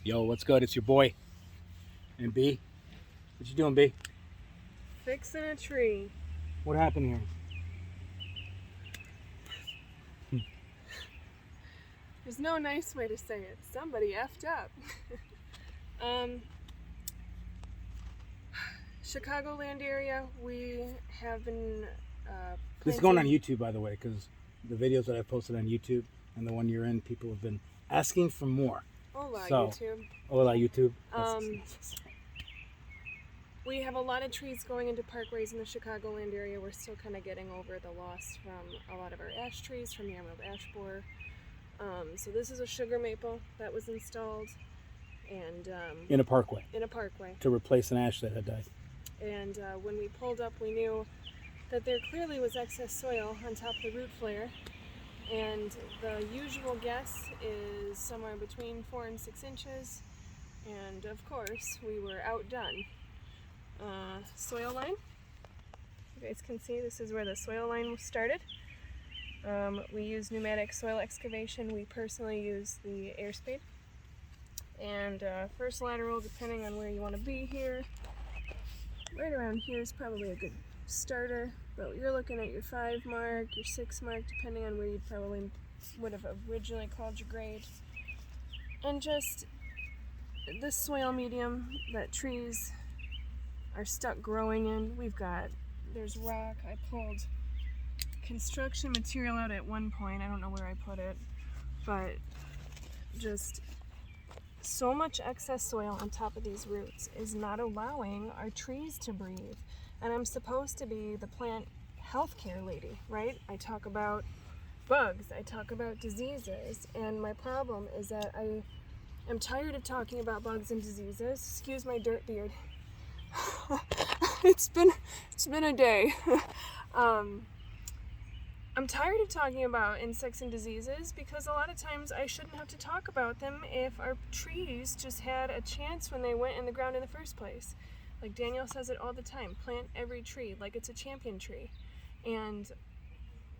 Yo, what's good? It's your boy. And B? What you doing, B? Fixing a tree. What happened here? There's no nice way to say it. Somebody effed up. Chicagoland area, we have been This is going on YouTube, by the way, because the videos that I posted on YouTube and the one you're in, people have been asking for more. Hola, So, YouTube. Hola, YouTube. We have a lot of trees going into parkways in the Chicagoland area. We're still kind of getting over the loss from a lot of our ash trees, from the emerald ash borer. So this is a sugar maple that was installed, and in a parkway. In a parkway. To replace an ash that had died. And when we pulled up, we knew that there clearly was excess soil on top of the root flare, and the usual guess is somewhere between 4 and 6 inches, and of course we were outdone. Soil line, you guys can see this is where the soil line started. We use pneumatic soil excavation. We personally use the air spade, and first lateral, depending on where you want to be here, right around here is probably a good starter, but you're looking at your 5 mark, your 6 mark, depending on where you probably would have originally called your grade. And just this soil medium that trees are stuck growing in. There's rock. I pulled construction material out at one point. I don't know where I put it, but just so much excess soil on top of these roots is not allowing our trees to breathe. And I'm supposed to be the plant healthcare lady, right? I talk about bugs, I talk about diseases, and my problem is that I am tired of talking about bugs and diseases. Excuse my dirt beard. It's been a day. I'm tired of talking about insects and diseases because a lot of times I shouldn't have to talk about them if our trees just had a chance when they went in the ground in the first place. Like Danielle says it all the time, plant every tree like it's a champion tree. And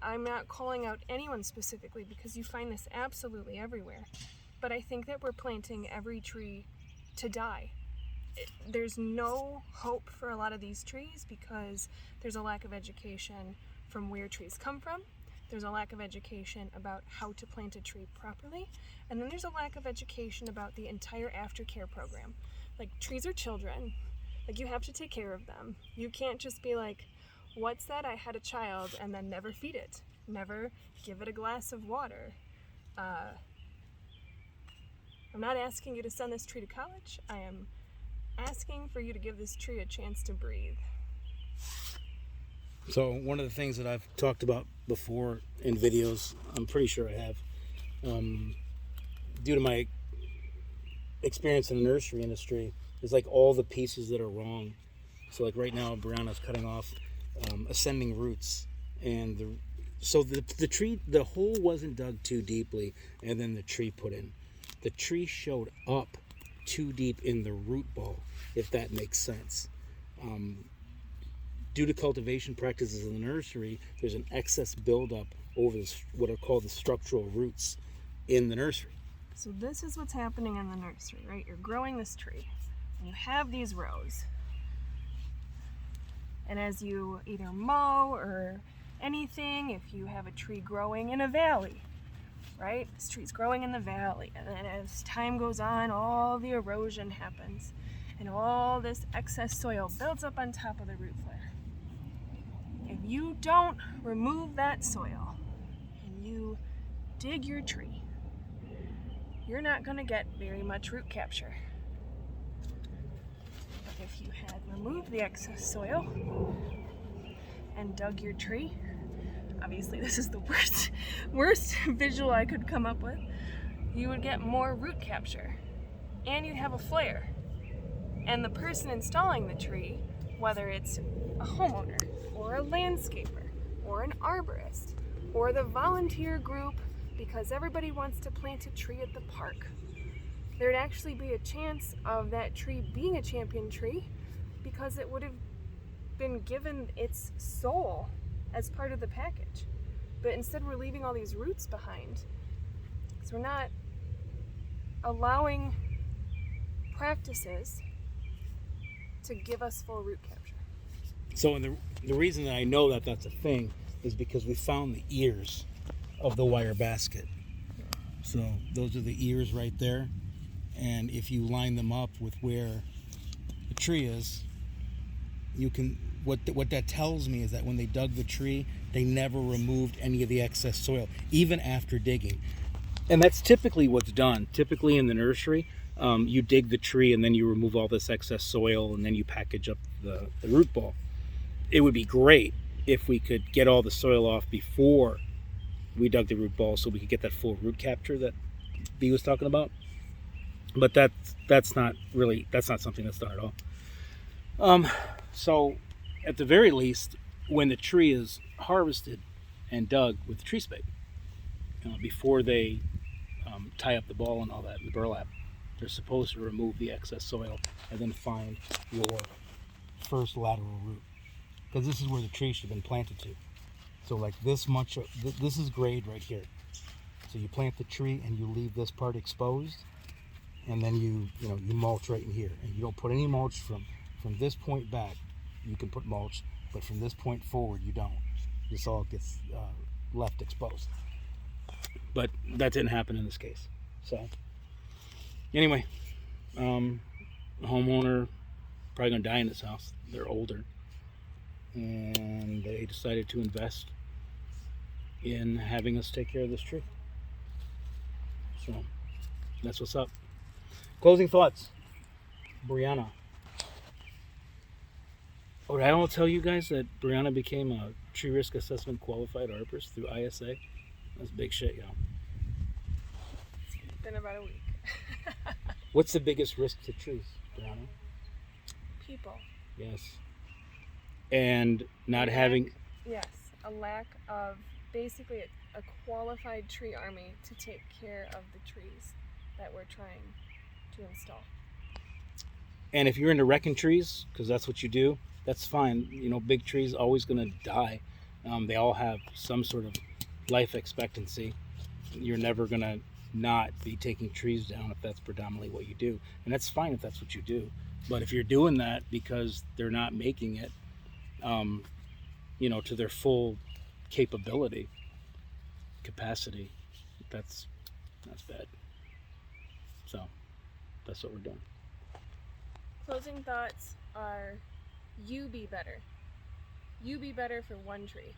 I'm not calling out anyone specifically because you find this absolutely everywhere. But I think that we're planting every tree to die. There's no hope for a lot of these trees because there's a lack of education from where trees come from. There's a lack of education about how to plant a tree properly. And then there's a lack of education about the entire aftercare program. Like, trees are children. Like, you have to take care of them. You can't just be like, what's that? I had a child, and then never feed it. Never give it a glass of water. I'm not asking you to send this tree to college. I am asking for you to give this tree a chance to breathe. So one of the things that I've talked about before in videos, I'm pretty sure I have, due to my experience in the nursery industry, is like all the pieces that are wrong. So like right now, Brianna's cutting off ascending roots, and the tree, the hole wasn't dug too deeply, and then the tree put in. The tree showed up too deep in the root ball, if that makes sense. Due to cultivation practices in the nursery, there's an excess buildup over what are called the structural roots in the nursery. So this is what's happening in the nursery, right? You're growing this tree, and you have these rows. And as you either mow or anything, if you have a tree growing in a valley, right? This tree's growing in the valley, and then as time goes on, all the erosion happens, and all this excess soil builds up on top of the root flare. If you don't remove that soil, and you dig your tree, you're not going to get very much root capture. But if you had removed the excess soil and dug your tree, obviously this is the worst visual I could come up with, you would get more root capture, and you'd have a flare. And the person installing the tree, whether it's a homeowner or a landscaper or an arborist or the volunteer group, because everybody wants to plant a tree at the park, there'd actually be a chance of that tree being a champion tree because it would have been given its soul as part of the package. But instead we're leaving all these roots behind. So we're not allowing practices to give us full root capture. So the reason that I know that that's a thing is because we found the ears of the wire basket. So those are the ears right there. And if you line them up with where the tree is, you can, what that tells me is that when they dug the tree, they never removed any of the excess soil, even after digging. And that's typically what's done. Typically in the nursery, you dig the tree and then you remove all this excess soil and then you package up the root ball. It would be great if we could get all the soil off before we dug the root ball so we could get that full root capture that B was talking about. But that's not something that's done at all. So at the very least, when the tree is harvested and dug with the tree spade, before they tie up the ball and all that in the burlap, they're supposed to remove the excess soil and then find your first lateral root, because this is where the tree should have been planted to. So like this much, this is grade right here. So you plant the tree and you leave this part exposed, and then you mulch right in here, and you don't put any mulch from this point back. You can put mulch, but from this point forward you don't. This all gets left exposed. But that didn't happen in this case. So anyway, homeowner probably gonna die in this house. They're older, and they decided to invest in having us take care of this tree. So that's what's up. Closing thoughts, Brianna. Oh, did I don't tell you guys that Brianna became a tree risk assessment qualified arborist through ISA? That's big shit, y'all. It's been about a week. What's the biggest risk to trees, Brianna? People. Yes. And not having... Yes, a lack of basically a qualified tree army to take care of the trees that we're trying to install. And if you're into wrecking trees, because that's what you do, that's fine. Big trees always going to die. They all have some sort of life expectancy. You're never going to not be taking trees down if that's predominantly what you do. And that's fine if that's what you do. But if you're doing that because they're not making it, to their full capacity, that's bad. So that's what we're doing. Closing thoughts are, you be better. You be better for one tree.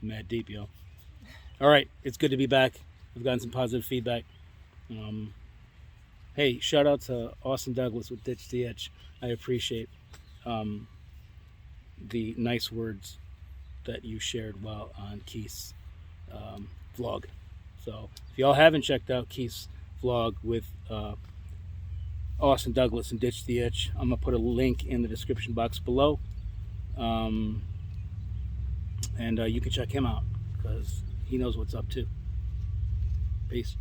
Mad deep, yo. All right, it's good to be back. I've gotten some positive feedback. Hey, shout out to Austin Douglas with Ditch the Itch. I appreciate the nice words that you shared while on Keith's vlog. So if y'all haven't checked out Keith's vlog with Austin Douglas and Ditch the Itch, I'm gonna put a link in the description box below, and you can check him out because he knows what's up too. Peace.